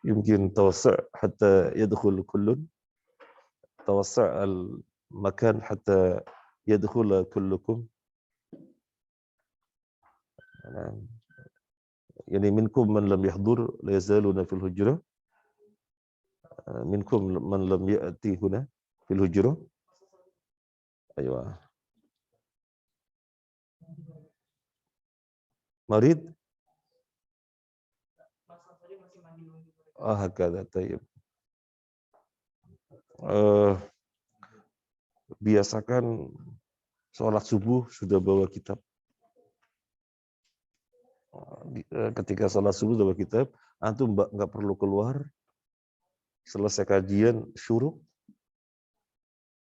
يمكن توسع حتى يدخل كل، توسع المكان حتى يدخل كلكم. يعني منكم من لم يحضر لا يزالون في الهجرة، منكم من لم يأتي هنا في الهجرة. أيوة. مريض؟ هكذا. طيب. Biasakan sholat subuh sudah bawa kitab. Ketika sholat subuh sudah bawa kitab, antum nggak perlu keluar. Selesai kajian syuruk,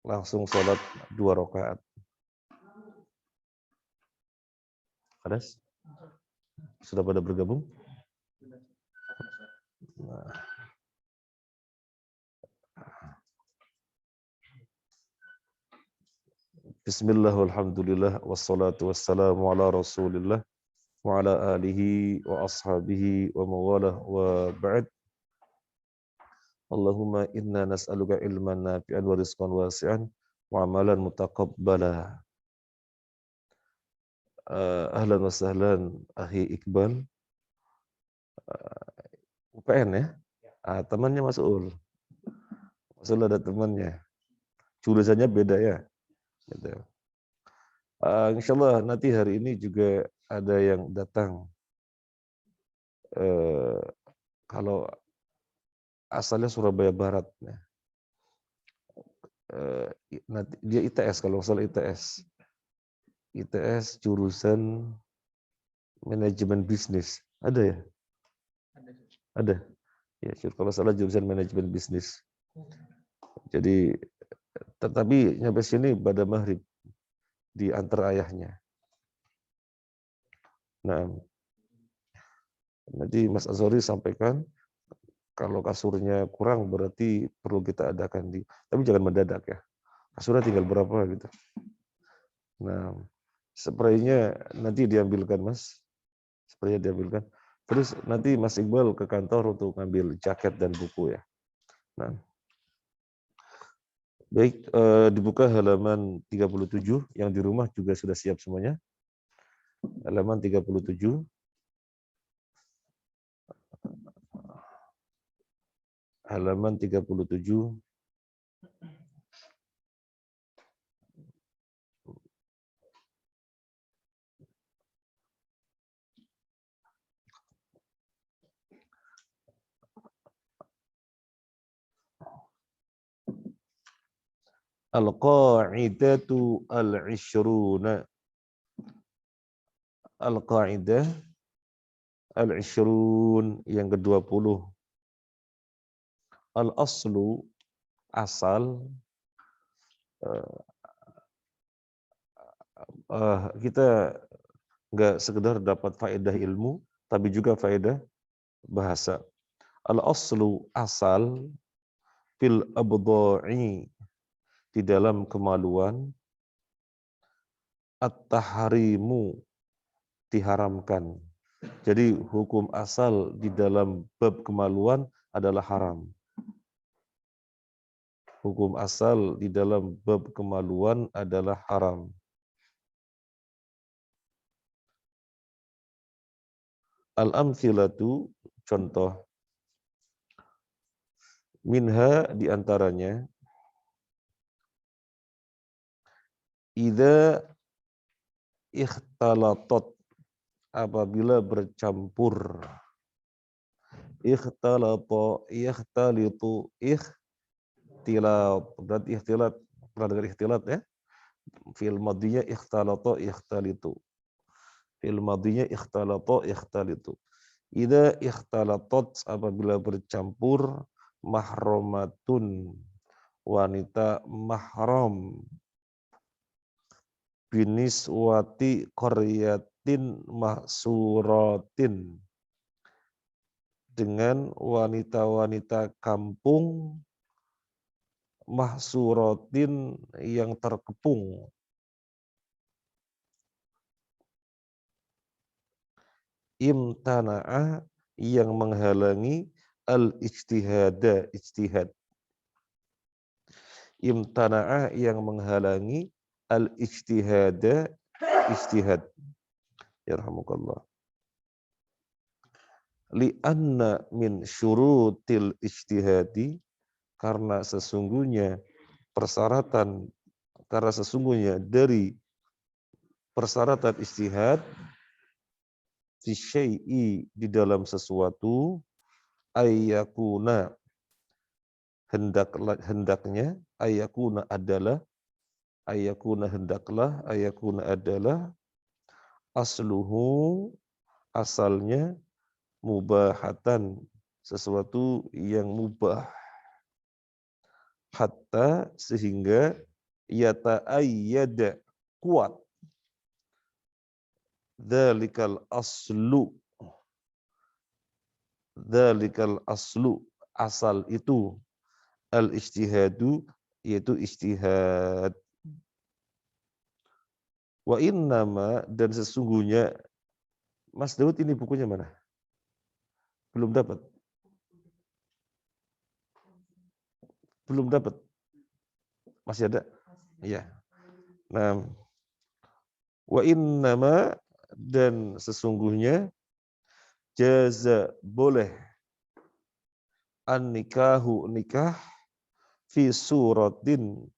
langsung sholat 2 rakaat. Adas? Sudah pada bergabung? Nah. Bismillah walhamdulillah wassalatu wassalamu ala rasulillah wa ala alihi wa ashabihi wa mawalah wa ba'd. Allahumma inna nas'aluka ilman nafi'an wa rizqan wasi'an wa amalan mutaqabbala. Ahlan wa sahlan akhi Iqbal. UPN ya? Temannya Mas Ul. Mas Ul ada temannya. Jurusannya beda ya? Gitu. Insyaallah nanti hari ini juga ada yang datang. Kalau asalnya Surabaya Barat. Nanti dia ITS, kalau salah ITS. ITS jurusan manajemen bisnis. Ada ya? Ada. Ya, kalau salah jurusan manajemen bisnis. Jadi, tetapi nyampe sini pada maghrib di antar ayahnya. Nah, nanti Mas Azhari sampaikan kalau kasurnya kurang berarti perlu kita adakan tapi jangan mendadak ya. Kasurnya tinggal berapa gitu. Nah, spraynya nanti diambilkan Mas. Spraynya diambilkan. Terus nanti Mas Iqbal ke kantor untuk ngambil jaket dan buku ya. Nah, baik, dibuka halaman 37, yang di rumah juga sudah siap semuanya. Halaman 37. Halaman 37. Al-qa'idatu al-'ishruna. Al-qa'idah al-'ishrun, yang ke-20. Al-aslu, asal. Kita nggak sekedar dapat faedah ilmu, tapi juga faedah bahasa. Al-aslu, asal. Fil abdha'i, di dalam kemaluan. At-tahrimu, diharamkan. Jadi hukum asal di dalam bab kemaluan adalah haram. Hukum asal di dalam bab kemaluan adalah haram. Al-amthilatu, contoh. Minha, diantaranya. Idza ikhtalatat, apabila bercampur. Ikhtalata, ikhtalitu, ikhtilat. Berarti ikhtilat, pernah dengar ikhtilat ya? Fi'il madhinya ikhtalata, ikhtalitu. Fi'il madhinya ikhtalata, ikhtalitu. Idza ikhtalatat, apabila bercampur. Mahromatun, wanita mahram. Biniswati qaryatin mahsuratin, dengan wanita-wanita kampung. Mahsuratin, yang terkepung. Imtana'a, yang menghalangi. al-ijtihada, ijtihad. Imtana'a yang menghalangi al-ijtihada, ijtihad. Yarhamukallah. Li'anna min syurutil ijtihadi, karena sesungguhnya dari persyaratan ijtihad fi syai'i, di dalam sesuatu, ayyakuna, hendaknya, ayyakuna adalah, asluhu, asalnya, mubahatan, sesuatu yang mubah, hatta, sehingga, yata'ayyada, kuat, dzalikal aslu, asal itu, al-ijtihadu, yaitu ijtihad. Wa innama, dan sesungguhnya, Mas Daud ini bukunya mana? Belum dapat? Belum dapat? Masih ada? Iya. Nah, wa innama, dan sesungguhnya, jaza, boleh, an-nikahu, nikah, fi suratin,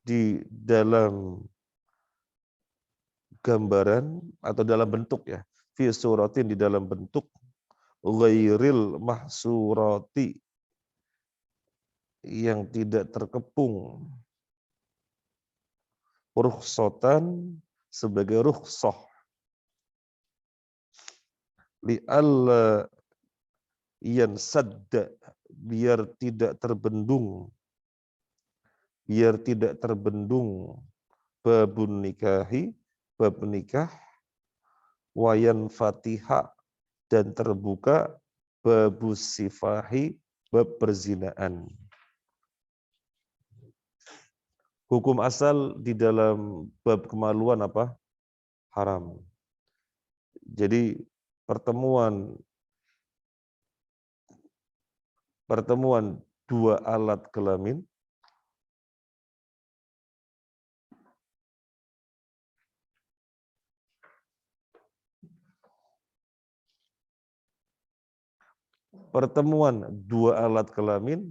di dalam gambaran atau dalam bentuk, ya, fi suratin, di dalam bentuk, ghairil mahsurati, yang tidak terkepung, rukhsatan, sebagai rukhsah, li'alla yansadda, biar tidak terbendung, babun nikahi, bab nikah, wayan fatiha, dan terbuka, babus sifahi, bab perzinaan. Hukum asal di dalam bab kemaluan apa? Haram. Jadi pertemuan dua alat kelamin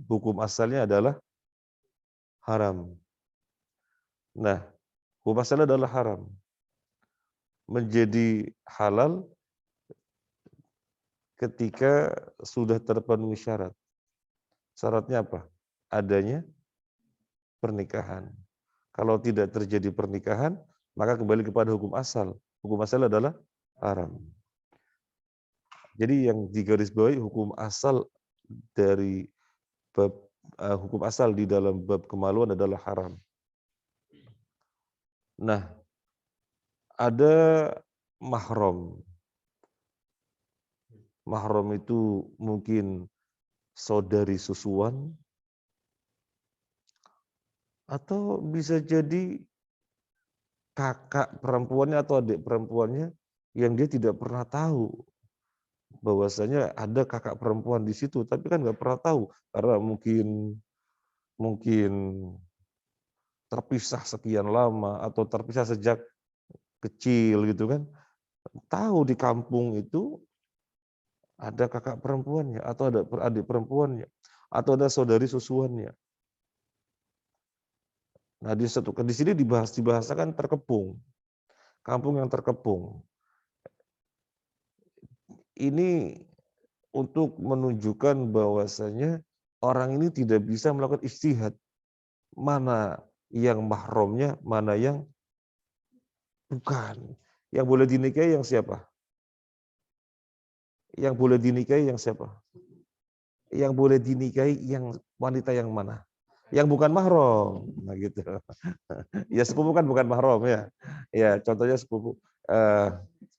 hukum asalnya adalah haram. Nah, hukum asalnya adalah haram. Menjadi halal ketika sudah terpenuhi syarat. Syaratnya apa? Adanya pernikahan. Kalau tidak terjadi pernikahan, maka kembali kepada hukum asal. Hukum asal adalah haram. Jadi yang digarisbawahi hukum asal dari bab hukum asal di dalam bab kemaluan adalah haram. Nah, ada mahram. Mahram itu mungkin saudari susuan, atau bisa jadi kakak perempuannya atau adik perempuannya yang dia tidak pernah tahu bahwasanya ada kakak perempuan di situ, tapi kan nggak pernah tahu karena mungkin terpisah sekian lama atau terpisah sejak kecil gitu kan. Tahu di kampung itu ada kakak perempuannya atau ada adik perempuannya atau ada saudari susuannya. Nah, di sini dibahasakan terkepung. Kampung yang terkepung. Ini untuk menunjukkan bahwasanya orang ini tidak bisa melakukan ijtihad. Mana yang mahramnya, mana yang bukan. Yang boleh dinikahi yang siapa? Yang boleh dinikahi yang siapa? Yang boleh dinikahi yang wanita yang mana? Yang bukan mahram. Nah gitu. Ya sepupu kan bukan mahram ya. Ya contohnya sepupu.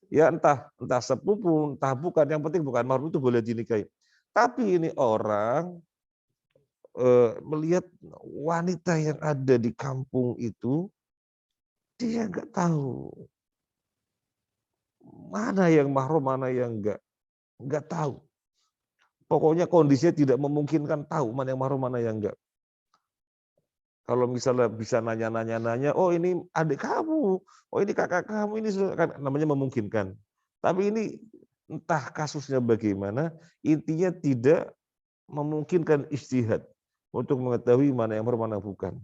Ya entah sepupu, entah bukan, yang penting bukan mahram itu boleh dinikahi. Tapi ini orang melihat wanita yang ada di kampung itu, dia nggak tahu mana yang mahram, mana yang nggak tahu. Pokoknya kondisinya tidak memungkinkan tahu mana yang mahram, mana yang enggak. Kalau misalnya bisa nanya, oh ini adik kamu, oh ini kakak kamu, ini kan namanya memungkinkan. Tapi ini entah kasusnya bagaimana, intinya tidak memungkinkan ijtihad untuk mengetahui mana yang mahram, mana bukan.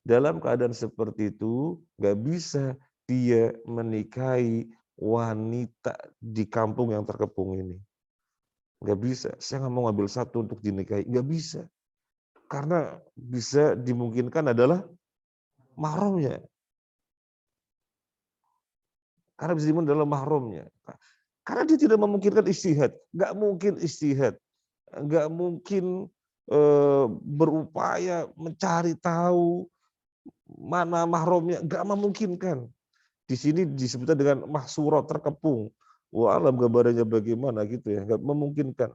Dalam keadaan seperti itu, nggak bisa dia menikahi wanita di kampung yang terkepung ini. Nggak bisa. Saya nggak mau ngambil satu untuk dinikahi. Nggak bisa. Karena bisa dimungkinkan adalah mahramnya. Karena bisa dimungkinkan adalah mahramnya. Karena dia tidak memungkinkan ijtihad. Nggak mungkin ijtihad. Nggak mungkin berupaya mencari tahu mana mahramnya. Nggak memungkinkan. Di sini disebutnya dengan mahsura, terkepung. Wah, alam gambarannya bagaimana gitu ya, nggak memungkinkan.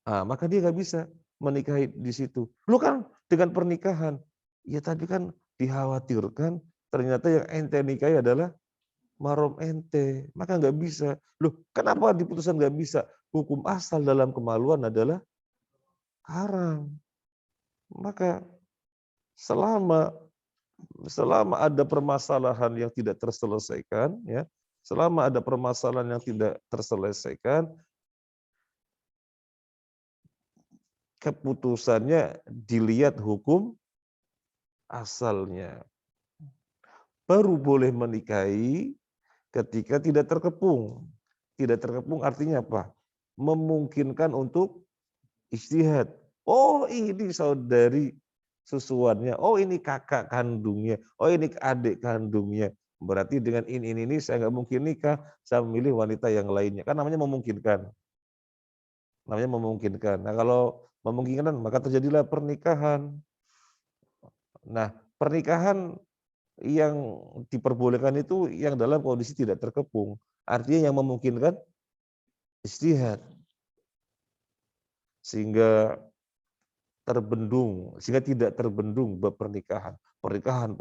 Ah, maka dia nggak bisa menikahi di situ. Lu kan dengan pernikahan, ya tapi kan dikhawatirkan ternyata yang ente nikahi adalah mahram ente, maka nggak bisa. Loh, kenapa diputuskan nggak bisa? Hukum asal dalam kemaluan adalah haram. Maka selama selama ada permasalahan yang tidak terselesaikan, ya, selama ada permasalahan yang tidak terselesaikan, keputusannya dilihat hukum asalnya. Baru boleh menikahi ketika tidak terkepung. Tidak terkepung artinya apa? Memungkinkan untuk ijtihad. Oh, ini saudari susuannya. Oh, ini kakak kandungnya. Oh, ini adik kandungnya. Berarti dengan ini saya nggak mungkin nikah, saya memilih wanita yang lainnya. Kan namanya memungkinkan. Namanya memungkinkan. Nah, kalau memungkinkan maka terjadilah pernikahan. Nah, pernikahan yang diperbolehkan itu yang dalam kondisi tidak terkepung. Artinya yang memungkinkan ijtihad. Sehingga sehingga tidak terbendung bab pernikahan. Pernikahan,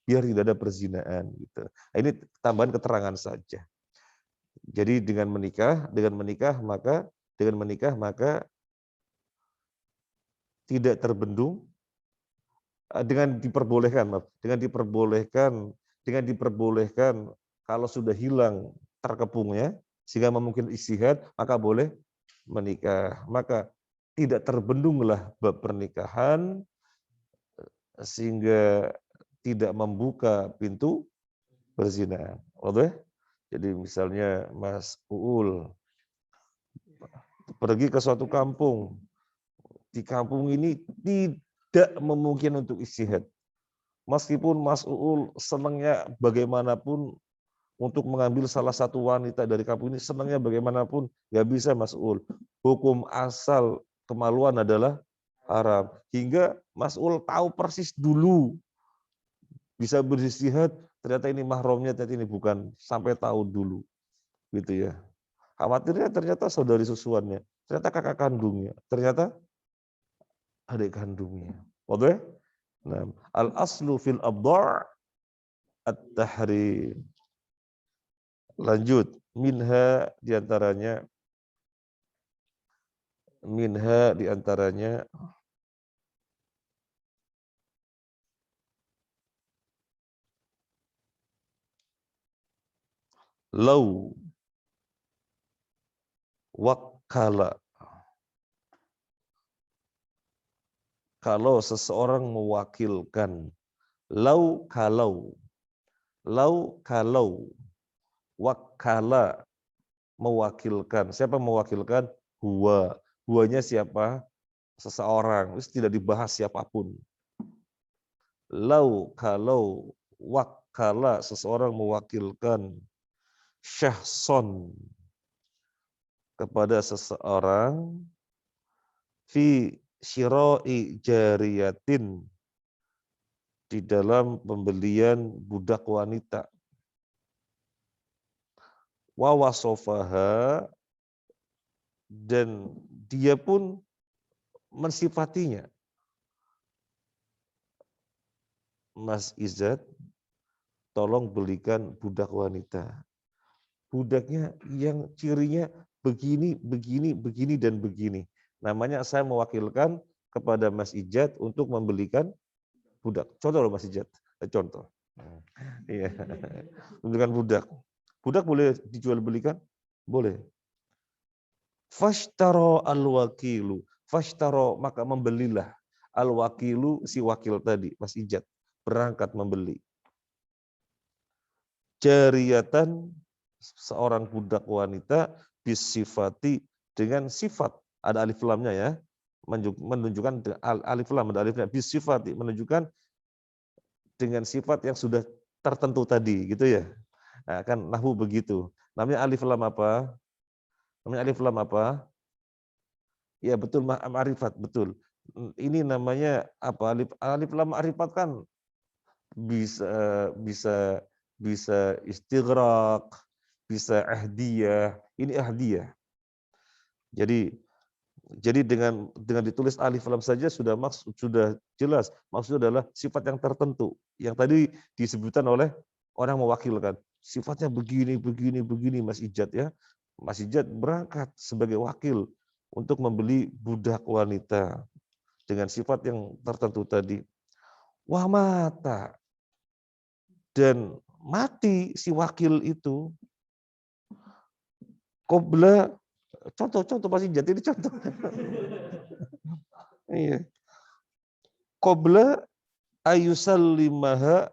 biar tidak ada perzinaan gitu. Nah, ini tambahan keterangan saja. Jadi dengan menikah maka tidak terbendung dengan diperbolehkan kalau sudah hilang terkepungnya sehingga memungkinkan ijtihad maka boleh menikah. Maka tidak terbendunglah bab pernikahan sehingga tidak membuka pintu perzinahan. Oke? Jadi misalnya Mas Uul pergi ke suatu kampung. Di kampung ini tidak memungkinkan untuk ijtihad. Meskipun Mas Uul senangnya bagaimanapun untuk mengambil salah satu wanita dari kampung ini, senangnya bagaimanapun, nggak bisa Mas Uul. Hukum asal kemaluan adalah haram. Hingga Mas Uul tahu persis dulu, bisa berijtihad, ternyata ini mahramnya, ternyata ini bukan, sampai tahu dulu. Gitu ya. Khawatirnya ternyata saudari susuannya, ternyata kakak kandungnya, ternyata adik kandungnya. Oke? Nah, al-aslu fil abdar at-tahrim. Lanjut, minha diantaranya lau wakkala. Kalau seseorang mewakilkan, lau kalau wakkala mewakilkan. Siapa mewakilkan? Huwanya siapa? Seseorang. Terus tidak dibahas siapapun. Kalau wakkala seseorang mewakilkan syahson kepada seseorang fi syira'i jariyatin di dalam pembelian budak wanita. Wa wasofaha dan dia pun mensifatinya. Mas Izzat, tolong belikan budak wanita. Budaknya yang cirinya begini, begini, begini, dan begini. Namanya saya mewakilkan kepada Mas Ijat untuk membelikan budak. Contoh loh Mas Ijat, contoh. Iya, membelikan budak. Budak boleh dijual belikan? Boleh. Fashtaro al-wakilu. Fashtaro, maka membelilah. Al-wakilu, si wakil tadi, Mas Ijat. Berangkat membeli. Jariyatan, seorang budak wanita, bisifati, dengan sifat. Ada alif lamnya ya. Menunjukkan alif lam, ada alifnya. Bisifati, menunjukkan dengan sifat yang sudah tertentu tadi. Gitu ya. Nah, kan nahwu begitu. Namanya alif lam apa? Namanya alif lam apa? Ya betul, ma'rifat, betul. Ini namanya apa? Alif lam ma'rifat kan bisa istighraq, bisa ahdiyah. Ini ahdiyah. Jadi dengan ditulis alif lam saja sudah jelas. Maksudnya adalah sifat yang tertentu yang tadi disebutkan oleh orang mewakilkan. Sifatnya begini, begini, begini, Mas Ijat ya. Mas Ijat berangkat sebagai wakil untuk membeli budak wanita dengan sifat yang tertentu tadi. Wah, mata. Dan mati si wakil itu. Qobla, contoh Mas Ijat, ini contoh. Iya. Qobla ayusallimaha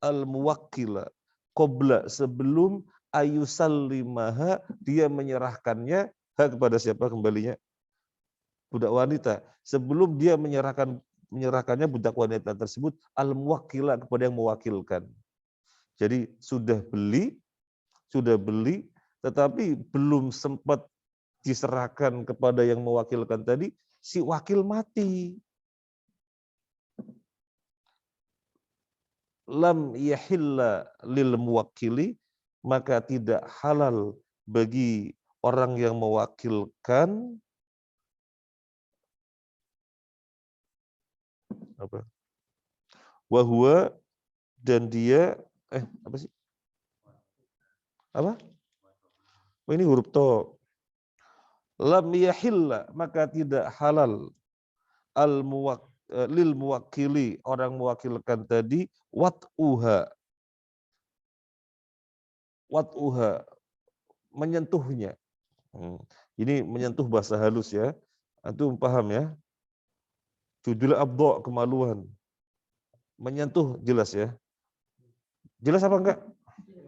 al-muwakkila. Qobla, sebelum ayusallimaha, dia menyerahkannya kepada siapa kembalinya? Budak wanita. Sebelum dia menyerahkannya budak wanita tersebut al-muwakkila, kepada yang mewakilkan. Jadi sudah beli, tetapi belum sempat diserahkan kepada yang mewakilkan tadi, si wakil mati. Lam yahilla lil muwakkili, maka tidak halal bagi orang yang mewakilkan apa? Wahwa, dan dia apa sih? Apa? Oh, ini huruf to. Lam yahilla, maka tidak halal lil muwakkili, orang mewakilkan tadi, wat'uha, menyentuhnya. Ini menyentuh bahasa halus ya. Antum paham ya? Judul abdo, kemaluan. Menyentuh jelas ya. Jelas apa enggak?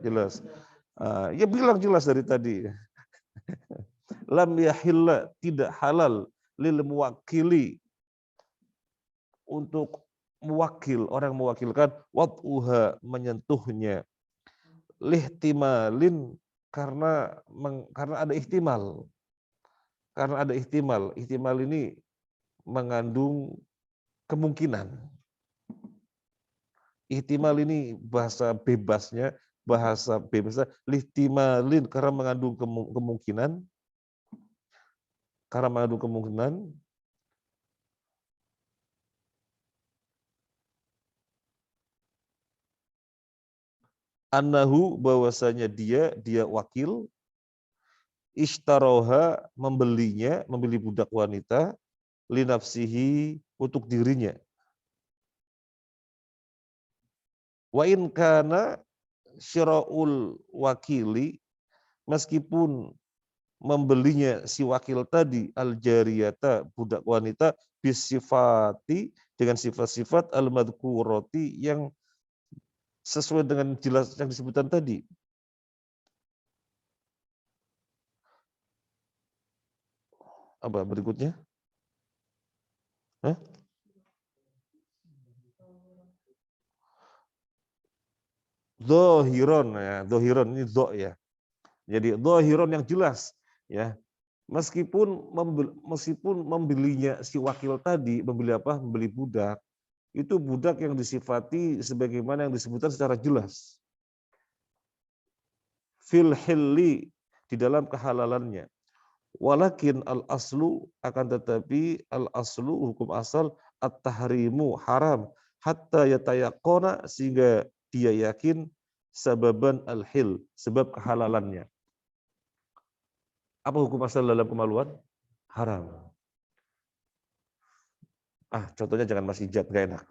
Jelas. Ya bilang jelas dari tadi. Lam yahilla, tidak halal lil muwakkili, untuk mewakil, orang mewakilkan, wat'uha, menyentuhnya, lihtimalin, karena ada ihtimal. Karena ada ihtimal. Ihtimal ini mengandung kemungkinan. Ihtimal ini bahasa bebasnya, lihtimalin, karena mengandung kemungkinan. Annahu, bahwasanya dia wakil, ishtaroha, membeli budak wanita, linafsihi, untuk dirinya. Wa in kana syira'ul wakili, meskipun membelinya si wakil tadi, al-jariyata, budak wanita, bisifati, dengan sifat-sifat al-madhkurati, yang sesuai dengan jelas yang disebutkan tadi. Apa berikutnya? Dhohiron, ya, dhohiron ini dho ya. Jadi dhohiron yang jelas ya. Meskipun membelinya si wakil tadi, membeli budak, itu budak yang disifati sebagaimana yang disebutkan secara jelas. Fil hilli, di dalam kehalalannya. Walakin al-aslu, akan tetapi al-aslu, hukum asal, at-tahrimu, haram, hatta yatayaqona, sehingga dia yakin, sababan al-hil, sebab kehalalannya. Apa hukum asal dalam kemaluan? Haram. Contohnya jangan Mas hijab, nggak enak.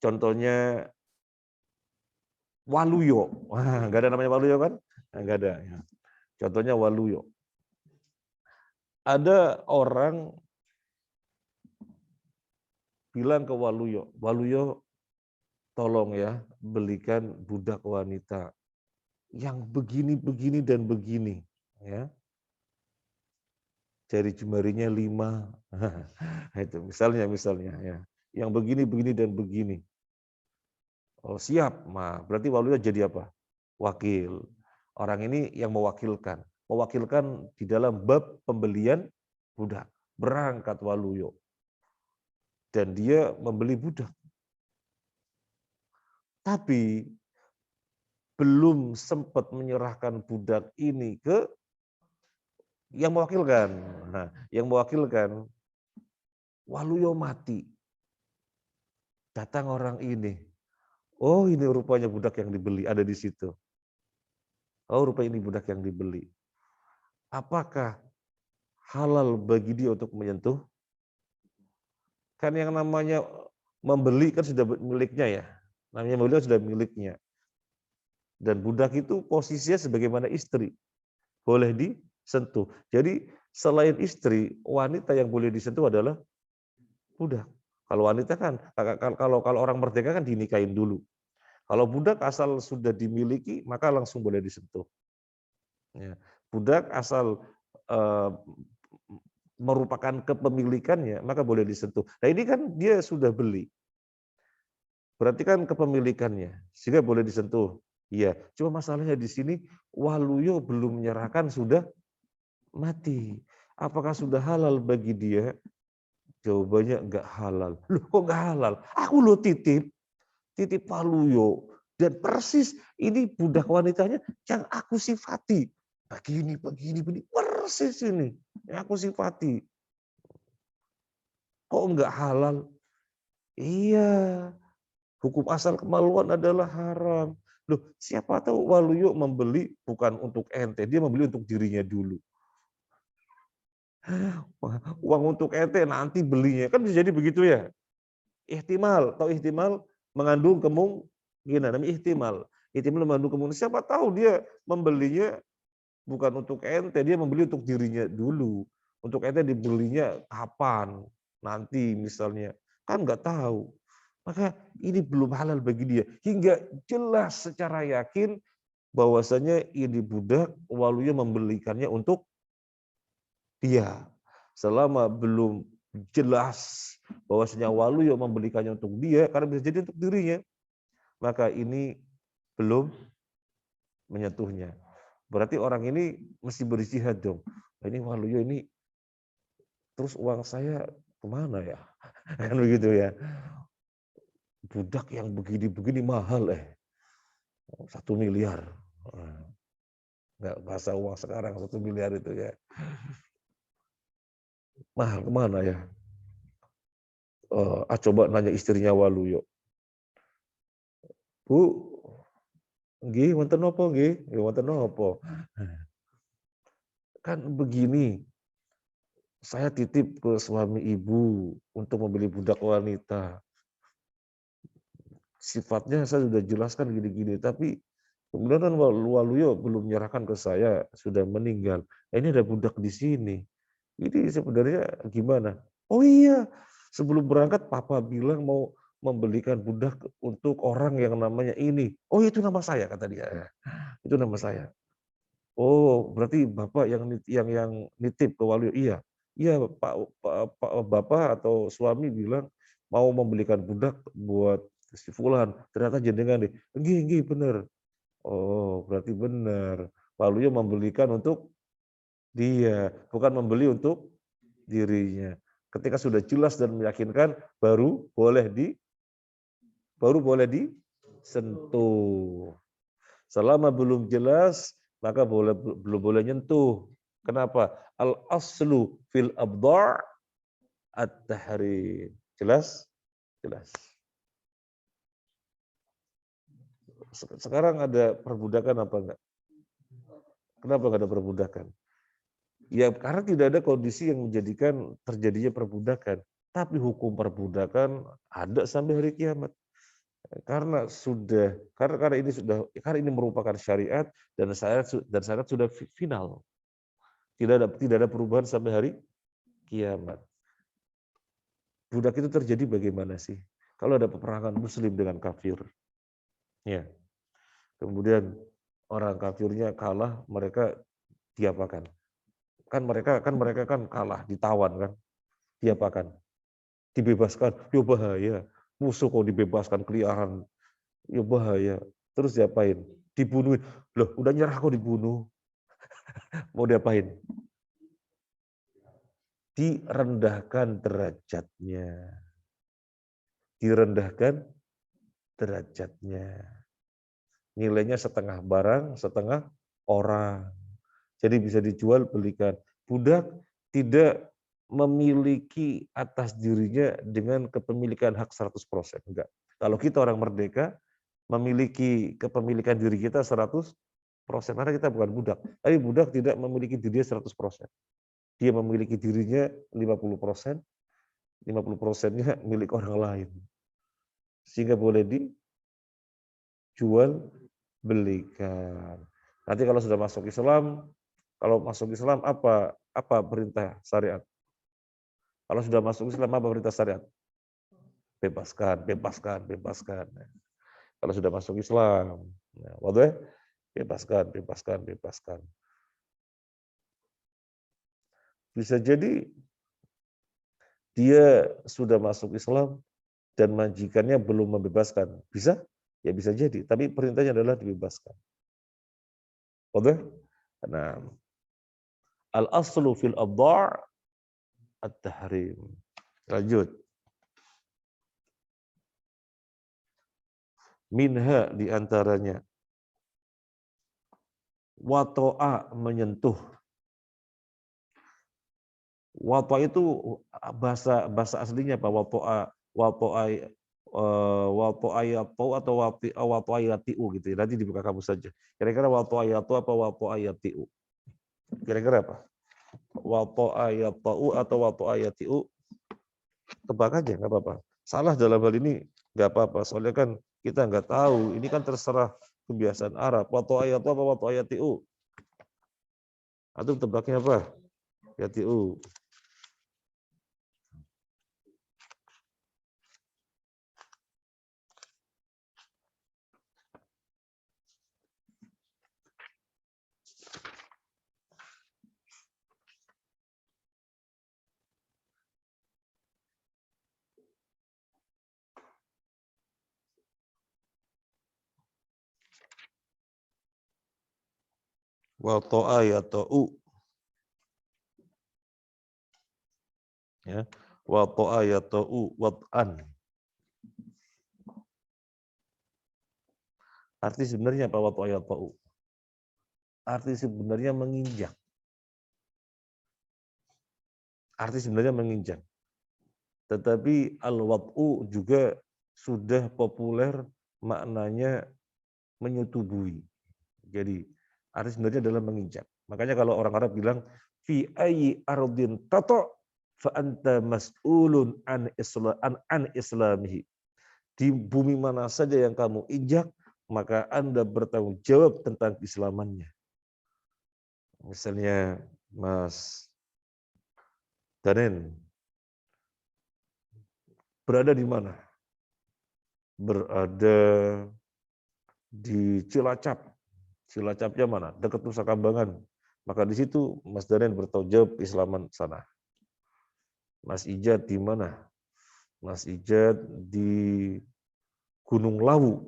Contohnya waluyo. Nggak ada namanya waluyo kan? Nggak ada. Ya. Contohnya waluyo. Ada orang bilang ke waluyo, waluyo tolong ya belikan budak wanita yang begini dan begini, ya. Jari jemarinya 5. Itu misalnya ya. Yang begini dan begini. Oh, siap. Nah, berarti waluyo jadi apa? Wakil. Orang ini yang mewakilkan. Mewakilkan di dalam bab pembelian budak. Berangkat waluyo. Dan dia membeli budak. Tapi belum sempat menyerahkan budak ini ke yang mewakilkan. Nah, yang mewakilkan waluyo mati. Datang orang ini. Oh, ini rupanya budak yang dibeli, ada di situ. Oh, rupanya ini budak yang dibeli. Apakah halal bagi dia untuk menyentuh? Kan yang namanya membeli kan sudah miliknya ya. Namanya membeli kan sudah miliknya. Dan budak itu posisinya sebagaimana istri. Boleh disentuh. Jadi selain istri, wanita yang boleh disentuh adalah budak. Kalau wanita kan, kalau orang merdeka kan dinikahin dulu. Kalau budak asal sudah dimiliki, maka langsung boleh disentuh. Ya. Budak asal merupakan kepemilikannya, maka boleh disentuh. Nah ini kan dia sudah beli. Berarti kan kepemilikannya, sehingga boleh disentuh. Iya, cuma masalahnya di sini waluyo belum menyerahkan sudah mati. Apakah sudah halal bagi dia? Jawabannya enggak halal. Loh kok enggak halal? Aku lo titip waluyo. Dan persis ini budak wanitanya yang aku sifati. Begini, persis ini. Yang aku sifati. Kok enggak halal? Iya. Hukum asal kemaluan adalah haram. Loh, siapa tahu waluyo membeli bukan untuk ente, dia membeli untuk dirinya dulu. Uang untuk ente nanti belinya, kan bisa jadi begitu ya. Ihtimal mengandung kemungkinan, namanya ihtimal. Ihtimal mengandung kemungkinan, siapa tahu dia membelinya bukan untuk ente, dia membeli untuk dirinya dulu. Untuk ente dibelinya kapan? Nanti misalnya. Kan nggak tahu. Maka ini belum halal bagi dia. Hingga jelas secara yakin bahwasanya ini budak, waluyo membelikannya untuk dia. Selama belum jelas bahwasanya waluyo membelikannya untuk dia, karena bisa jadi untuk dirinya, maka ini belum menyentuhnya. Berarti orang ini mesti berijtihad dong. Ini waluyo ini, terus uang saya kemana ya? Kan begitu ya. Budak yang begini-begini mahal 1 miliar. Nggak bahasa uang sekarang 1 miliar itu ya. Mahal kemana ya? Coba nanya istrinya waluyo. Bu, nggih wonten napa nggih? Ya wonten napa? Kan begini, saya titip ke suami ibu untuk membeli budak wanita. Sifatnya saya sudah jelaskan gini-gini, tapi kemudian kan waluyo belum menyerahkan ke saya, sudah meninggal. Ini ada budak di sini. Ini sebenarnya gimana? Oh iya, sebelum berangkat papa bilang mau membelikan budak untuk orang yang namanya ini. Oh itu nama saya kata dia. Itu nama saya. Oh berarti bapak yang nitip ke waluyo. Iya, iya bapak atau suami bilang mau membelikan budak buat si fulan. Ternyata jenengan nih. Nggih bener. Oh berarti benar. Waluyo membelikan untuk dia, bukan membeli untuk dirinya. Ketika sudah jelas dan meyakinkan, baru boleh disentuh. Selama belum jelas, maka belum boleh nyentuh. Kenapa? Al aslu fil abdar at-tahrim. Jelas? Jelas. Sekarang ada perbudakan apa enggak? Kenapa nggak ada perbudakan? Ya karena tidak ada kondisi yang menjadikan terjadinya perbudakan. Tapi hukum perbudakan ada sampai hari kiamat. Karena ini merupakan syariat dan syariat sudah final. Tidak ada perubahan sampai hari kiamat. Budak itu terjadi bagaimana sih? Kalau ada peperangan muslim dengan kafir. Ya. Kemudian orang kafirnya kalah, mereka diapakan? Mereka kan kalah, ditawan kan? Diapakan? Dibebaskan. Yo bahaya. Musuh kok dibebaskan keliaran. Yo bahaya. Terus diapain? Dibunuhin. Loh, udah nyerah kok dibunuh. Mau diapain? Direndahkan derajatnya. Direndahkan derajatnya. Nilainya setengah barang, setengah orang. Jadi bisa dijual belikan. Budak tidak memiliki atas dirinya dengan kepemilikan hak 100%. Enggak. Kalau kita orang merdeka, memiliki kepemilikan diri kita 100%. Karena kita bukan budak. Tapi budak tidak memiliki dirinya 100%. Dia memiliki dirinya 50%, 50%-nya milik orang lain. Sehingga boleh dijual belikan. Nanti kalau sudah masuk Islam, apa perintah syariat? Kalau sudah masuk Islam apa perintah syariat? Bebaskan, bebaskan, bebaskan. Kalau sudah masuk Islam, bebaskan, bebaskan, bebaskan. Bisa jadi dia sudah masuk Islam dan majikannya belum membebaskan. Bisa? Ya bisa jadi, tapi perintahnya adalah dibebaskan. Nah, al-aslu fil adha' at-tahrim. Lanjut. Minha diantaranya wato'a menyentuh. Wato'a itu bahasa aslinya apa? Wato'a yatau atau wato'a yatiu gitu ya. Nanti dibuka kamus saja. Kira-kira wato'a yatau apa wato'a yatiu? Kira-kira apa? Wato'a yatau atau wato'a yatiu? Tebak aja, nggak apa-apa. Salah dalam hal ini nggak apa-apa. Soalnya kan kita nggak tahu. Ini kan terserah kebiasaan Arab. Wato'a yatau apa wato'a yatiu? Atau tebaknya apa? Yatiu. Wato'a yatau. Ya. Wato'a yatau wat'an. Arti sebenarnya apa wato'a yatau? Arti sebenarnya menginjak. Arti sebenarnya menginjak. Tetapi al-wat'u juga sudah populer maknanya menyetubui. Jadi arti sebenarnya adalah menginjak. Makanya kalau orang Arab bilang fi ayyi ardin tata fa anta mas'ulun an islamihi. Di bumi mana saja yang kamu injak, maka Anda bertanggung jawab tentang keislamannya. Misalnya Mas Danen berada di mana? Berada di Cilacap. Cilacapnya mana? Dekat Nusa Kambangan. Maka di situ Mas Danen bertanggung jawab keislaman sana. Mas Ijat di mana? Mas Ijat di Gunung Lawu.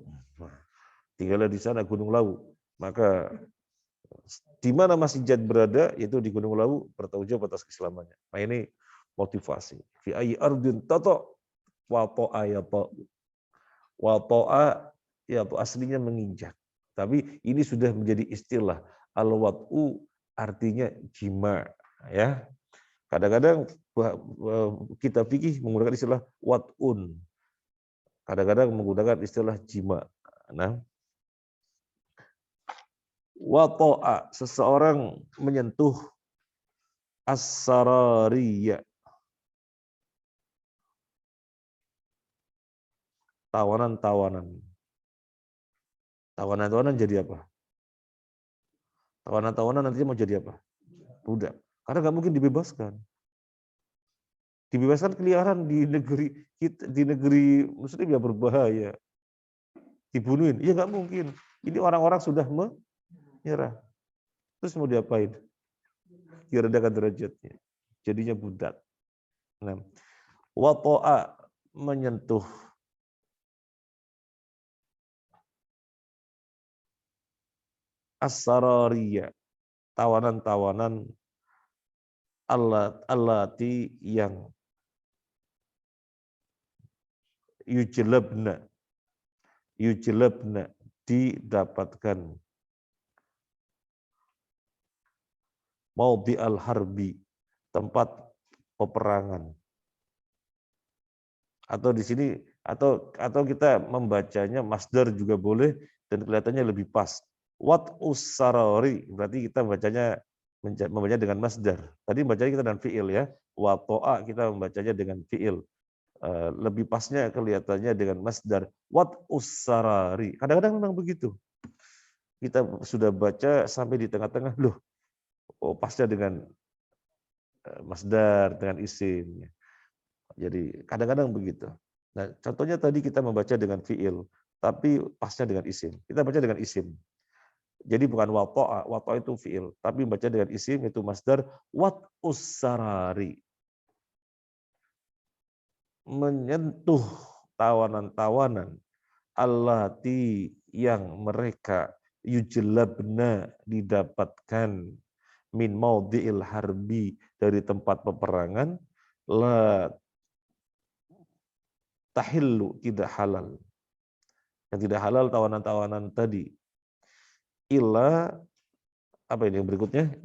Tinggalnya di sana Gunung Lawu. Maka di mana Mas Ijat berada, yaitu di Gunung Lawu, bertanggung jawab atas keislamannya. Nah ini motivasi. Fi ayyi ardin tata wa ta'a ya ta. Wa ta'a ya aslinya menginjak. Tapi ini sudah menjadi istilah. Al-wat'u artinya jima, ya. Kadang-kadang kita fikih menggunakan istilah wat'un. Kadang-kadang menggunakan istilah jima. Nah, Wato'a, seseorang menyentuh as-sarariya, tawanan-tawanan. Tawanan-tawanan jadi apa? Tawanan-tawanan nantinya mau jadi apa? Budak. Karena nggak mungkin dibebaskan. Dibebaskan keliaran di negeri kita, di negeri muslim ya berbahaya. Dibunuhin, ya nggak mungkin. Ini orang-orang sudah menyerah. Terus mau diapain? Diredakan derajatnya. Jadinya budak. Nah, wato'a, menyentuh as-sarariya, tawanan-tawanan allati yang yujlabna didapatkan maudhi al-harbi, tempat peperangan. Atau di sini atau kita membacanya masdar juga boleh dan kelihatannya lebih pas. Wat usarari, berarti kita membacanya dengan masdar. Tadi bacanya kita dengan fiil ya. Wato'a kita membacanya dengan fiil. Lebih pasnya kelihatannya dengan masdar. Wat usarari. Kadang-kadang memang begitu. Kita sudah baca sampai di tengah-tengah, loh, oh pasnya dengan masdar, dengan isim. Jadi kadang-kadang begitu. Nah, contohnya tadi kita membaca dengan fiil, tapi pasnya dengan isim. Kita baca dengan isim. Jadi bukan wato'a, wato'a itu fiil, tapi baca dengan isim itu masdar wat usarari. Menyentuh tawanan-tawanan allati yang mereka yujlabna didapatkan min maudhi'il harbi dari tempat peperangan, la tahillu, tidak halal. Yang tidak halal tawanan-tawanan tadi. Illa, apa ini yang berikutnya?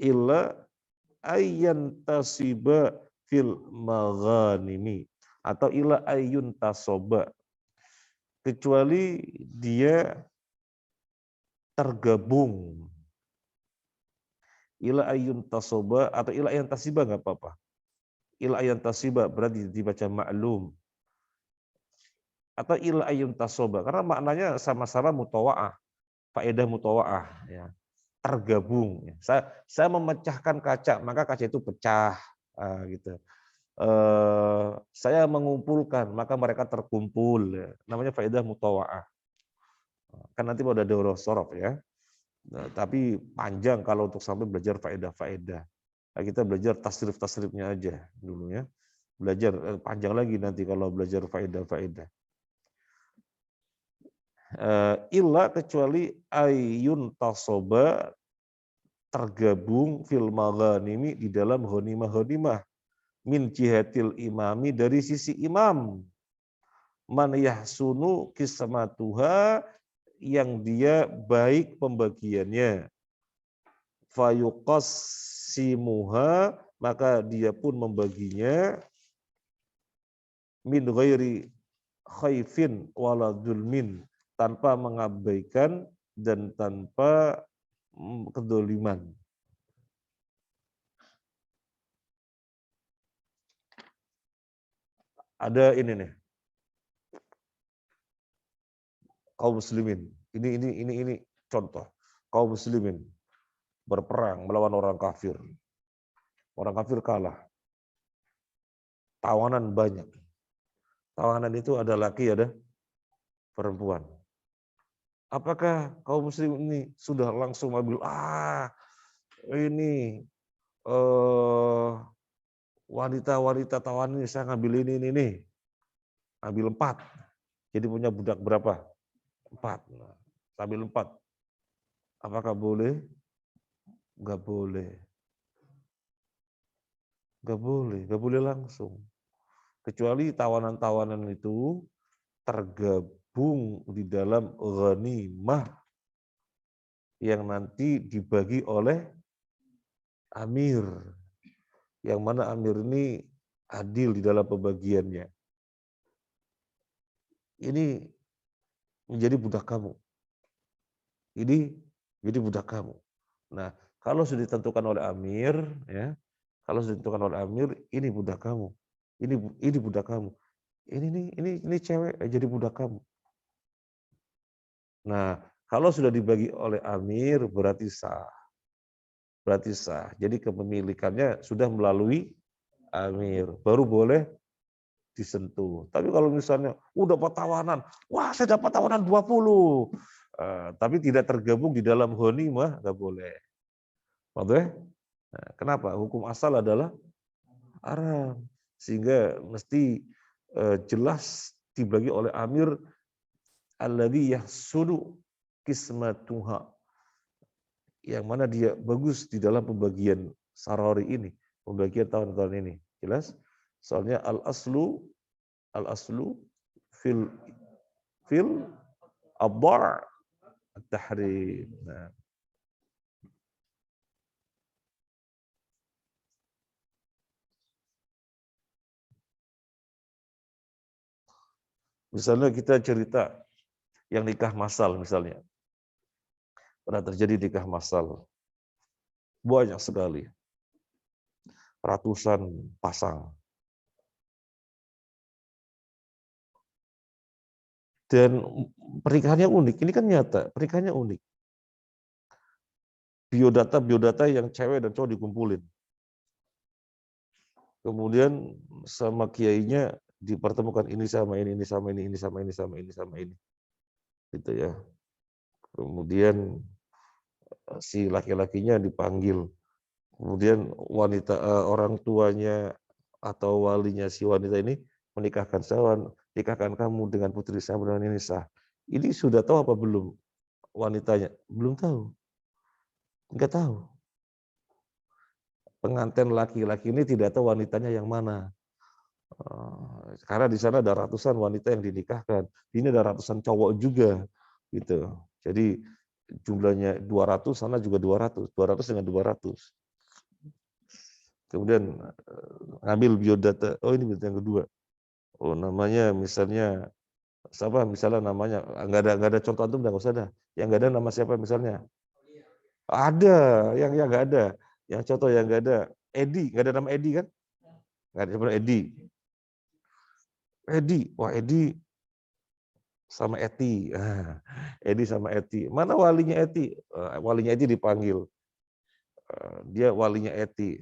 Illa ayyan tasiba fil maghanimi. Atau illa ayyun tasoba. Kecuali dia tergabung. Illa ayyun tasoba atau illa ayyan tasiba nggak apa-apa. Illa ayyan tasiba berarti dibaca maklum. Atau illa ayyun tasoba karena maknanya sama-sama mutawa'ah, faedah mutawa'ah ya. Tergabung. Saya memecahkan kaca, maka kaca itu pecah gitu. Saya mengumpulkan, maka mereka terkumpul. Ya. Namanya faedah mutawa'ah. Kan nanti mau ada daurah sorof ya. Nah, tapi panjang kalau untuk sampai belajar faedah-faedah. Nah, kita belajar tasrif-tasrifnya aja dulu ya. Belajar panjang lagi nanti kalau belajar faedah-faedah. Illa kecuali ayun tasoba tergabung fil maghanimi di dalam ghanimah-ghanimah min jihatil imami dari sisi imam, man yahsunu kismatuha yang dia baik pembagiannya, fayuqassimuha maka dia pun membaginya min ghairi khaifin wala dzulmin, tanpa mengabaikan dan tanpa kedoliman. Ada ini nih, kaum muslimin. Ini contoh. Kaum muslimin berperang melawan orang kafir. Orang kafir kalah. Tawanan banyak. Tawanan itu ada laki, ada perempuan. Apakah kaum muslim ini sudah langsung ambil ini wanita-wanita tawanan ini saya ngambil ini. Ambil 4. Jadi punya budak berapa? 4. Nah, ambil 4. Apakah boleh? Enggak boleh. Enggak boleh langsung. Kecuali tawanan-tawanan itu tergabung di dalam ghanimah yang nanti dibagi oleh amir. Yang mana amir ini adil di dalam pembagiannya. Ini menjadi budak kamu. Ini jadi budak kamu. Nah, kalau sudah ditentukan oleh amir, ya, kalau sudah ditentukan oleh amir, ini budak kamu, ini budak kamu, ini cewek jadi budak kamu. Nah, kalau sudah dibagi oleh amir berarti sah, Jadi kepemilikannya sudah melalui amir, baru boleh disentuh. Tapi kalau misalnya dapat tawanan, wah saya dapat tawanan 20, tapi tidak tergabung di dalam ghanimah, nggak boleh. Waduh, kenapa? Hukum asal adalah haram, sehingga mesti jelas dibagi oleh amir alladzi yahsulu qismatuha, yang mana dia bagus di dalam pembagian sarori ini, pembagian tahun-tahun ini. Jelas? Soalnya al-aslu fil abdar at-tahrim. Nah, misalnya kita cerita yang nikah massal misalnya. Pernah terjadi nikah massal. Banyak sekali. Ratusan pasang. Dan pernikahannya unik. Ini kan nyata, pernikahannya unik. Biodata yang cewek dan cowok dikumpulin. Kemudian sama kiainya dipertemukan ini sama ini sama ini sama ini sama ini sama ini. Gitu ya. Kemudian si laki-lakinya dipanggil. Kemudian orang tuanya atau walinya si wanita ini menikahkan nikahkan kamu dengan putri saya dengan ini sah. Ini sudah tahu apa belum wanitanya? Belum tahu. Enggak tahu. Pengantin laki-laki ini tidak tahu wanitanya yang mana. Karena di sana ada ratusan wanita yang dinikahkan. Ini ada ratusan cowok juga gitu. Jadi jumlahnya 200, sana juga 200 dengan 200. Kemudian ngambil biodata. Oh, ini yang kedua. Oh, namanya misalnya siapa? Misalnya namanya nggak ada contoh antum, nggak usah dah. Yang nggak ada nama siapa misalnya? Ada, yang nggak ada. Yang contoh yang nggak ada. Edi, nggak ada nama Edi kan? Nggak ada nama Edi. Wah Edi sama Eti. Edi sama Eti. Mana walinya Eti? Walinya Eti dipanggil. Dia walinya Eti.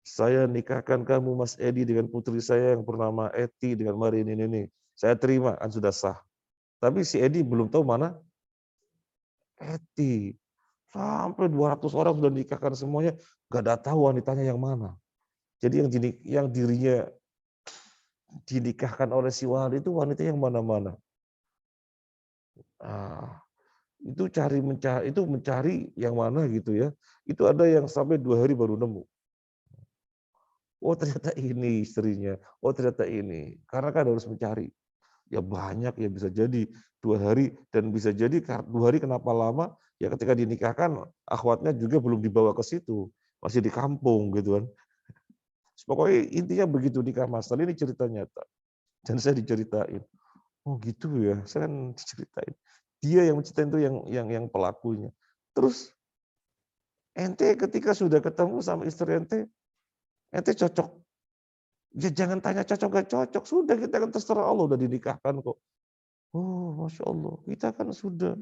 Saya nikahkan kamu Mas Edi dengan putri saya yang bernama Eti dengan mari ini. Saya terima, kan sudah sah. Tapi si Edi belum tahu mana Eti. Sampai 200 orang sudah nikahkan semuanya, nggak ada tahu wanitanya yang mana. Jadi yang dirinya dinikahkan oleh si wali itu wanita yang mana-mana. Itu mencari yang mana gitu ya. Itu ada yang sampai 2 hari baru nemu. Oh ternyata ini istrinya. Oh ternyata ini. Karena kan harus mencari. Ya banyak ya bisa jadi 2 hari dan bisa jadi 2 hari kenapa lama? Ya ketika dinikahkan akhwatnya juga belum dibawa ke situ. Masih di kampung gitu kan. Pokoknya intinya begitu nikah masal ini cerita nyata. Dan saya diceritain. Oh gitu ya, saya kan diceritain. Dia yang menceritain itu yang pelakunya. Terus ente ketika sudah ketemu sama istri ente cocok. Ya jangan tanya cocok gak cocok, sudah kita kan terserah Allah udah dinikahkan kok. Oh Masya Allah, kita kan sudah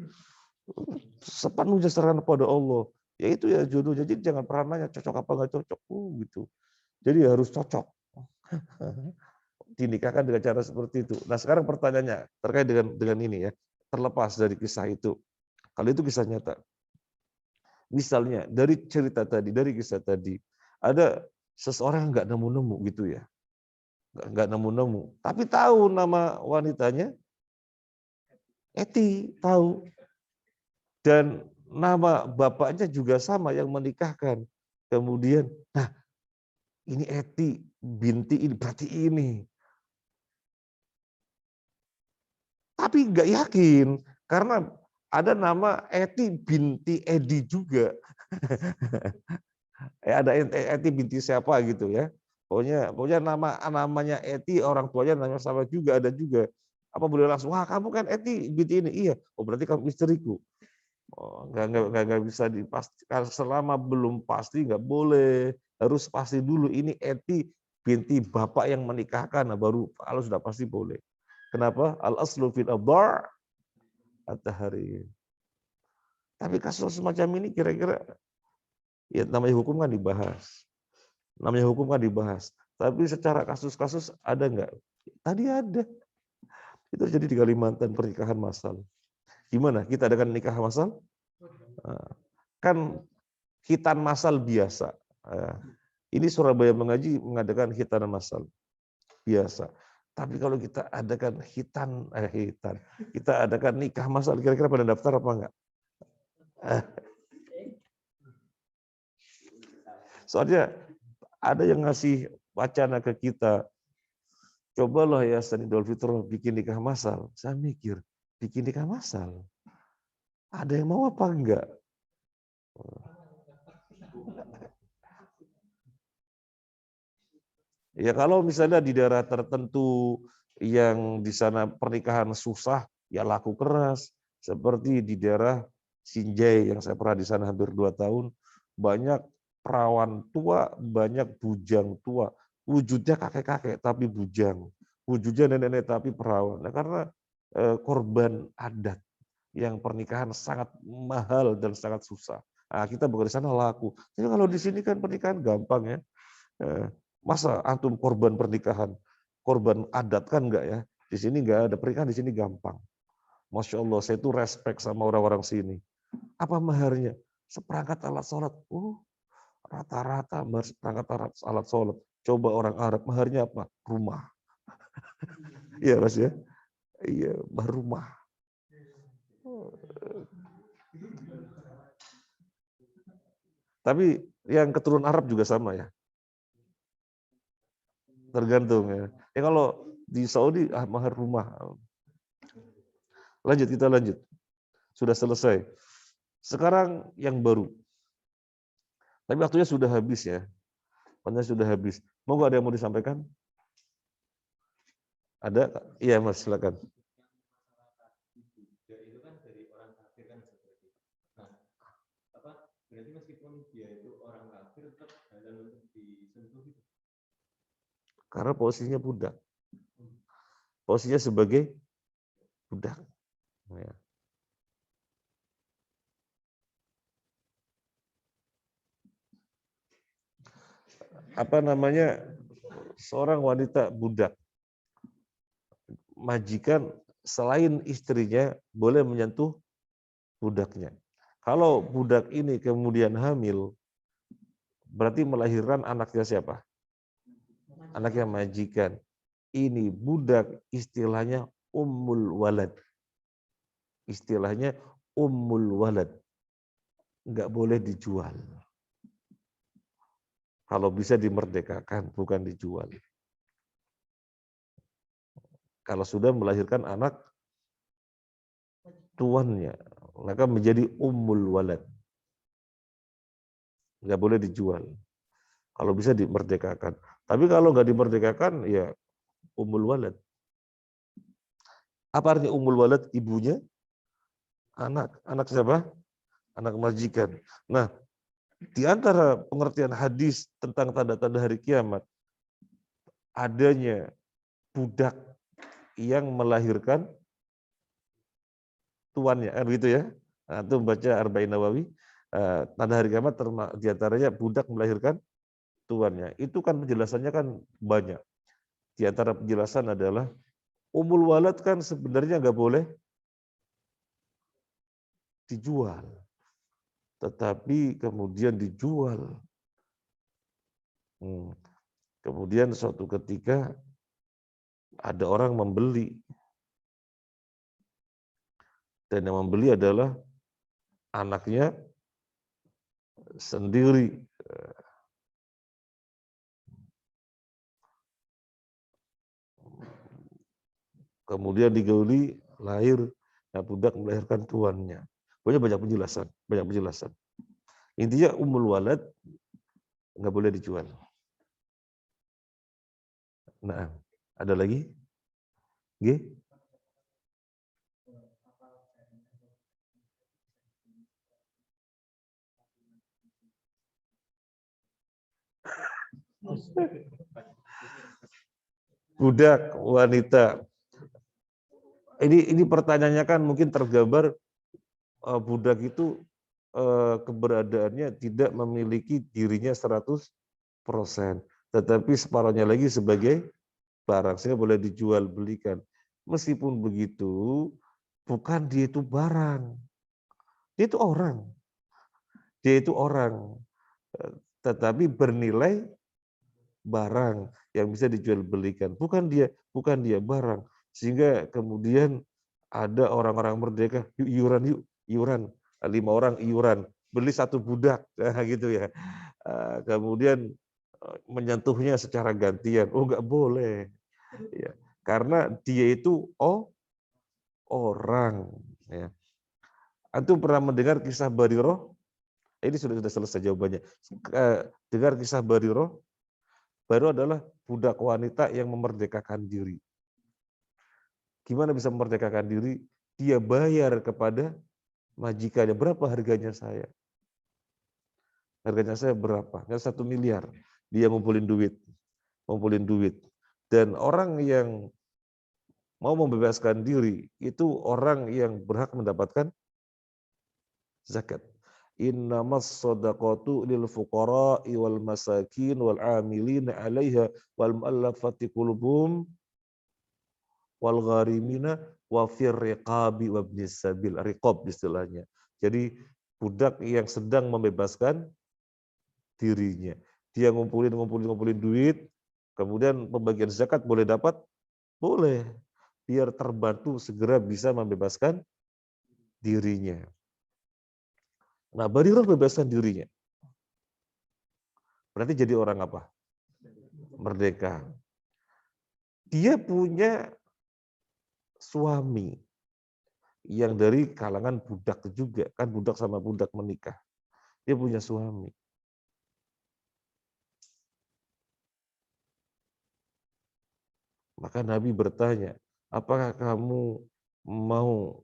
sepenuhnya serahkan pada Allah. Ya itu ya jodohnya, jadi jangan pernah nanya cocok apa gak cocok. Gitu. Jadi harus cocok. Dinikahkan dengan cara seperti itu. Nah sekarang pertanyaannya terkait dengan ini ya, terlepas dari kisah itu. Kalau itu kisah nyata. Misalnya dari cerita tadi, dari kisah tadi, ada seseorang yang nggak nemu-nemu gitu ya, nggak nemu-nemu, tapi tahu nama wanitanya, Eti tahu, dan nama bapaknya juga sama yang menikahkan. Kemudian, nah ini Eti binti ini berarti ini. Tapi nggak yakin karena ada nama Eti binti Edi juga. Ada Eti binti siapa gitu ya. Pokoknya namanya Eti, orang tuanya namanya sama juga, ada juga. Apa boleh langsung, wah kamu kan Eti binti ini, iya, oh berarti kamu istriku. Oh, nggak bisa dipastikan selama belum pasti nggak boleh, harus pasti dulu ini Eti binti bapak yang menikahkan, nah baru kalau sudah pasti boleh. Kenapa? Al aslu fil adhar at-tahrim. Tapi kasus semacam ini kira-kira ya namanya hukum kan dibahas. Namanya hukum kan dibahas. Tapi secara kasus-kasus ada nggak? Tadi ada. Itu terjadi di Kalimantan pernikahan massal. Gimana? Kita adakan nikah massal? Kan khitan massal biasa. Ini Surabaya Mengaji mengadakan khitan massal biasa. Tapi kalau kita adakan kita adakan nikah massal, kira-kira pada daftar apa enggak? Soalnya ada yang ngasih wacana ke kita, cobalah ya Idul Fitri bikin nikah massal. Saya mikir, bikin nikah massal, ada yang mau apa enggak? Ya kalau misalnya di daerah tertentu yang di sana pernikahan susah, ya laku keras. Seperti di daerah Sinjai yang saya pernah di sana hampir 2 tahun, banyak perawan tua, banyak bujang tua. Wujudnya kakek-kakek tapi bujang. Wujudnya nenek-nenek tapi perawan. Nah, karena korban adat yang pernikahan sangat mahal dan sangat susah. Nah, kita bukan di sana laku. Tapi kalau di sini kan pernikahan gampang ya. Masa antum korban pernikahan, korban adat kan enggak ya? Di sini enggak ada pernikahan, di sini gampang. Masya Allah, saya itu respect sama orang-orang sini. Apa maharnya? Seperangkat alat sholat. Rata-rata seperangkat alat sholat. Coba orang Arab, maharnya apa? Rumah. Iya Mas ya? Iya, rumah. Tapi yang keturunan Arab juga sama ya? Tergantung ya. Ya kalau di Saudi mahar rumah. Lanjut, kita lanjut. Sudah selesai. Sekarang yang baru. Tapi waktunya sudah habis ya. Waktunya sudah habis. Mau nggak ada yang mau disampaikan? Ada? Iya Mas, silakan. Berarti meskipun dia itu orang kafir tetap halal untuk disentuh itu. Karena posisinya budak. Posisinya sebagai budak. Ya. Apa namanya? Seorang wanita budak. Majikan selain istrinya boleh menyentuh budaknya. Kalau budak ini kemudian hamil, berarti melahirkan anaknya siapa? Anaknya majikan. Ini budak istilahnya ummul walad. Istilahnya ummul walad. Enggak boleh dijual. Kalau bisa dimerdekakan, bukan dijual. Kalau sudah melahirkan anak tuannya, maka menjadi ummul walad. Enggak boleh dijual. Kalau bisa dimerdekakan. Tapi kalau nggak dimerdekakan, ya ummul walad. Apa artinya ummul walad? Ibunya anak. Anak siapa? Anak majikan. Nah, di antara pengertian hadis tentang tanda-tanda hari kiamat, adanya budak yang melahirkan tuannya, kan gitu ya. Nah, itu membaca Arba'in Nawawi, tanda hari kiamat di antaranya budak melahirkan tuannya. Itu kan penjelasannya kan banyak. Di antara penjelasan adalah umul walad kan sebenarnya nggak boleh dijual, tetapi kemudian dijual. Kemudian suatu ketika ada orang membeli, dan yang membeli adalah anaknya sendiri. Kemudian digauli, lahir, nah budak melahirkan tuannya. Banyak penjelasan, banyak penjelasan. Intinya umul walad nggak boleh dijual. Nah, ada lagi? G? Budak wanita. Ini pertanyaannya kan mungkin tergambar budak itu keberadaannya tidak memiliki dirinya 100%, tetapi separuhnya lagi sebagai barang sehingga boleh dijual belikan. Meskipun begitu, bukan dia itu barang, dia itu orang. Dia itu orang, tetapi bernilai barang yang bisa dijual belikan. Bukan dia barang. Sehingga kemudian ada orang-orang merdeka, yuk, iuran, 5 orang iuran, beli 1 budak, gitu ya. Kemudian menyentuhnya secara gantian, oh nggak boleh, ya, karena dia itu orang. Ya. Antum pernah mendengar kisah Bariroh? Ini sudah selesai jawabannya. Dengar kisah Bariroh? Bariroh adalah budak wanita yang memerdekakan diri. Gimana bisa memerdekakan diri? Dia bayar kepada majikannya, berapa harganya saya? Harganya saya berapa? 1 miliar. Dia ngumpulin duit. Dan orang yang mau membebaskan diri itu orang yang berhak mendapatkan zakat. Innamas shadaqatu lil fuqara'i wal masakin wal 'amilina 'alaiha wal mu'allafati qulubuhum wal gharimina wa fir riqabi wa ibnis sabil. Riqab istilahnya. Jadi budak yang sedang membebaskan dirinya. Dia ngumpulin duit, kemudian pembagian zakat boleh dapat? Boleh. Biar terbantu segera bisa membebaskan dirinya. Nah, Bariroh bebaskan dirinya. Berarti jadi orang apa? Merdeka. Dia punya suami yang dari kalangan budak juga. Kan budak sama budak menikah. Dia punya suami. Maka Nabi bertanya, apakah kamu mau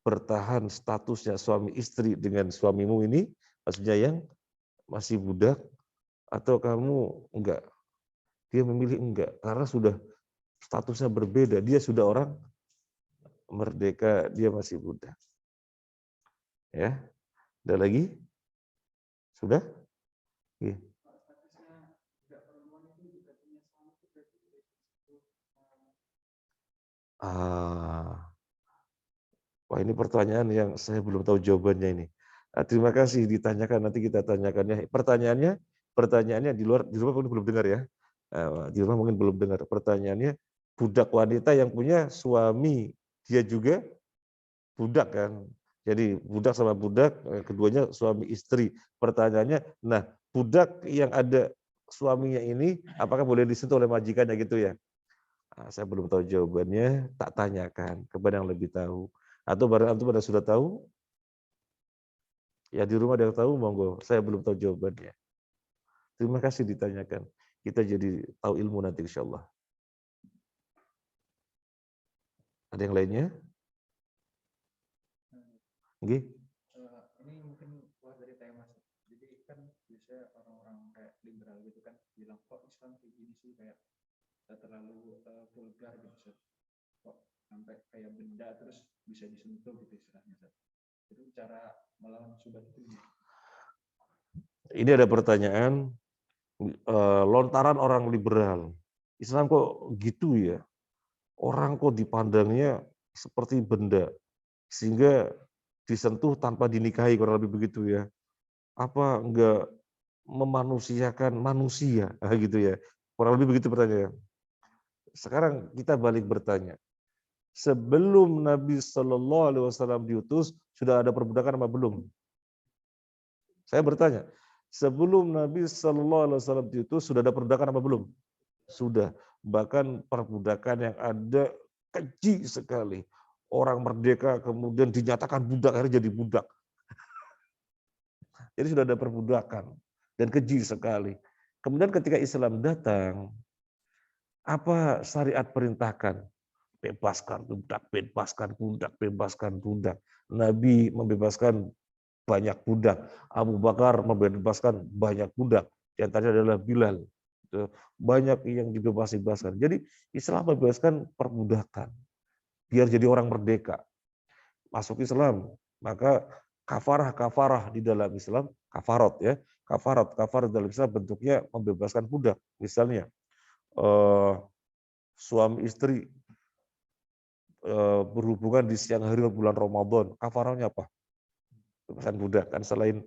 bertahan statusnya suami istri dengan suamimu ini, maksudnya yang masih budak, atau kamu enggak? Dia memilih enggak, karena sudah statusnya berbeda. Dia sudah orang merdeka, dia masih budak. Ya, ada lagi? Sudah? Ya. Wah, ini pertanyaan yang saya belum tahu jawabannya ini. Terima kasih ditanyakan, nanti kita tanyakannya. Pertanyaannya di rumah mungkin belum dengar ya. Di rumah mungkin belum dengar. Pertanyaannya, budak wanita yang punya suami, dia juga budak kan. Jadi budak sama budak, keduanya suami istri. Pertanyaannya, nah budak yang ada suaminya ini, apakah boleh disentuh oleh majikannya gitu ya? Saya belum tahu jawabannya, tak tanyakan kepada yang lebih tahu. Atau barang antum pada sudah tahu? Ya di rumah ada yang tahu, monggo. Saya belum tahu jawabannya. Terima kasih ditanyakan. Kita jadi tahu ilmu nanti insya Allah. Ada yang lainnya? Oke. Ini mungkin keluar dari tema. Jadi kan biasanya orang-orang kayak liberal gitu kan bilang kok Islam kayak gini sih, kayak terlalu vulgar gitu. Kok sampai kayak benda terus bisa disentuh gitu istilahnya. Itu cara melawan subhat itu gimana? Ini ada pertanyaan, lontaran orang liberal. Islam kok gitu ya? Orang kok dipandangnya seperti benda, sehingga disentuh tanpa dinikahi, kurang lebih begitu ya. Apa enggak memanusiakan manusia, gitu ya. Kurang lebih begitu pertanyaan. Sekarang kita balik bertanya. Sebelum Nabi Shallallahu Alaihi Wasallam diutus, sudah ada perbudakan apa belum? Saya bertanya, sebelum Nabi Shallallahu Alaihi Wasallam diutus, sudah ada perbudakan apa belum? Sudah. Bahkan perbudakan yang ada keji sekali. Orang merdeka kemudian dinyatakan budak, akhirnya jadi budak. Jadi sudah ada perbudakan dan keji sekali. Kemudian ketika Islam datang, apa syariat perintahkan? Bebaskan budak, bebaskan budak, bebaskan budak. Nabi membebaskan banyak budak. Abu Bakar membebaskan banyak budak. Di antaranya adalah Bilal. Banyak yang dibebaskan. Jadi Islam membebaskan perbudakan. Biar jadi orang merdeka. Masuk Islam, maka kafarah di dalam Islam, kafarot ya. Kafarat dalam Islam bentuknya membebaskan budak. Misalnya, suami istri berhubungan di siang hari bulan Ramadan, kafarahnya apa? Bebasan budak. Kan selain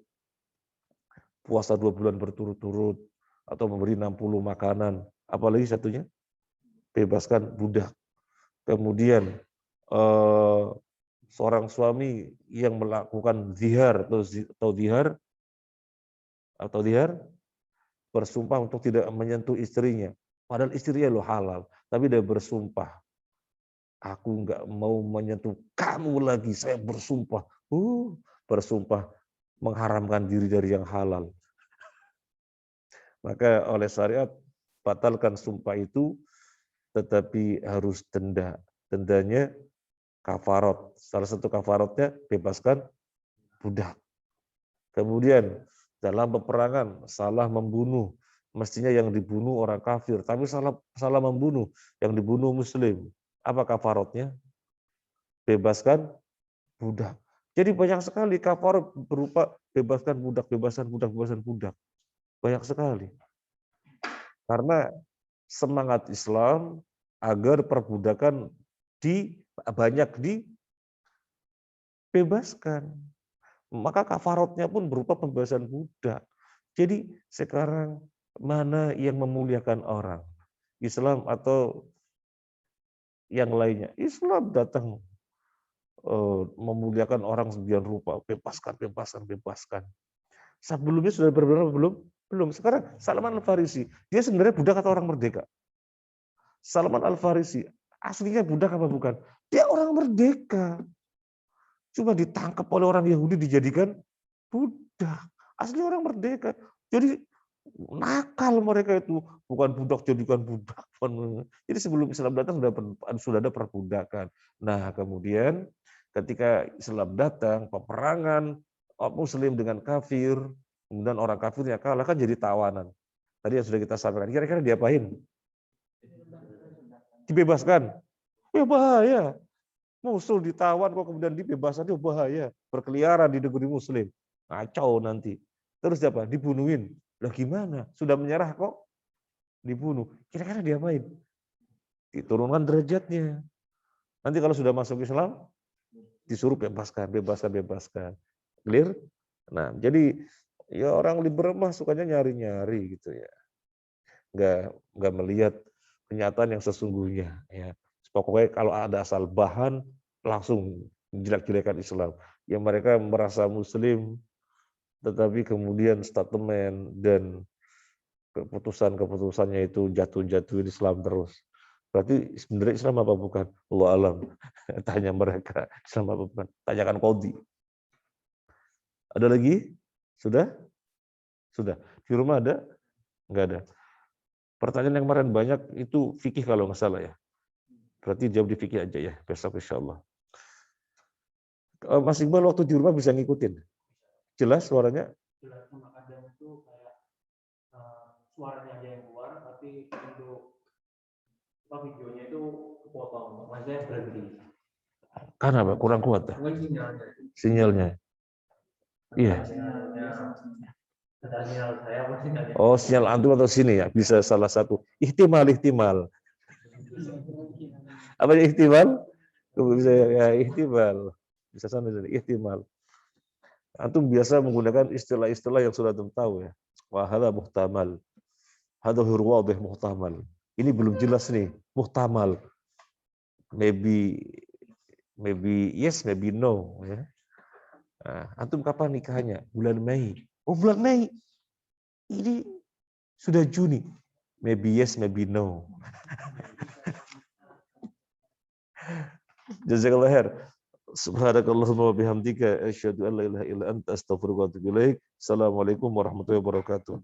puasa 2 bulan berturut-turut, atau memberi 60 makanan, apalagi satunya? Bebaskan budak. Kemudian seorang suami yang melakukan zihar atau dihar bersumpah untuk tidak menyentuh istrinya, padahal istrinya lo halal, tapi dia bersumpah, aku nggak mau menyentuh kamu lagi, saya bersumpah, bersumpah mengharamkan diri dari yang halal. Maka oleh syariat batalkan sumpah itu, tetapi harus denda. Dendanya kafarot. Salah satu kafarotnya bebaskan budak. Kemudian dalam peperangan salah membunuh, mestinya yang dibunuh orang kafir, tapi salah membunuh, yang dibunuh muslim. Apa kafarotnya? Bebaskan budak. Jadi banyak sekali kafarot berupa bebaskan budak. Banyak sekali. Karena semangat Islam agar perbudakan banyak dibebaskan. Maka kafarotnya pun berupa pembebasan budak. Jadi sekarang mana yang memuliakan orang? Islam atau yang lainnya? Islam datang memuliakan orang sembilan rupa. Bebaskan. Sebelumnya sudah berbeda belum? Belum. Sekarang Salman Al-Farisi, dia sebenarnya budak atau orang merdeka? Salman Al-Farisi, aslinya budak apa bukan? Dia orang merdeka. Cuma ditangkap oleh orang Yahudi dijadikan budak. Asli orang merdeka. Jadi nakal mereka itu. Bukan budak jadikan budak. Jadi sebelum Islam datang sudah ada perbudakan. Nah kemudian ketika Islam datang, peperangan Muslim dengan kafir, kemudian orang kafirnya kalah, kan jadi tawanan. Tadi yang sudah kita sampaikan. Kira-kira diapain? Dibebaskan. Ya bahaya. Musuh ditawan kok kemudian dibebaskan, itu bahaya. Berkeliaran di negeri Muslim. Kacau nanti. Terus apa? Dibunuhin. Lah gimana? Sudah menyerah kok dibunuh. Kira-kira diapain? Diturunkan derajatnya. Nanti kalau sudah masuk Islam, disuruh bebaskan. Clear? Nah, jadi ya orang liberal mah sukanya nyari-nyari gitu ya. Nggak melihat kenyataan yang sesungguhnya ya. Pokoknya kalau ada asal bahan langsung jelek-jelekan Islam. Yang mereka merasa Muslim, tetapi kemudian statement dan keputusannya itu jatuhin Islam terus. Berarti sebenarnya Islam apa bukan? Allah alam. Tanya mereka, Islam apa bukan? Tanyakan Qadhi. Ada lagi? Sudah? Sudah. Di rumah ada? Enggak ada. Pertanyaan yang kemarin banyak itu fikih kalau nggak salah ya. Berarti jawab di fikih aja ya, besok insya Allah. Mas Iqbal waktu di rumah bisa ngikutin? Jelas suaranya? Jelas, cuma kadang itu kayak suaranya aja yang keluar, tapi untuk videonya itu kepotong, maksudnya berhenti. Karena apa? Kurang kuat dah. Sinyalnya. Iya. Oh, sinyal antum atau sini ya? Bisa salah satu. Ihtimal. Apa ya ihtimal? Bisa ya ihtimal. Bisa sana jadi ihtimal. Antum biasa menggunakan istilah-istilah yang sudah antum tahu ya. Wa hadza muhtamal. Hadza wadih muhtamal. Ini belum jelas nih, muhtamal. Maybe yes, maybe no ya. Nah, antum kapan nikahnya? Bulan Mei. Oh, bulan Mei. Ini sudah Juni. Maybe yes, maybe no. Jazakallahu khair. Subhanakallahumma wa bihamdika asyhadu an la ilaha illa anta astaghfiruka wa atubu ilaik. Assalamualaikum warahmatullahi wabarakatuh.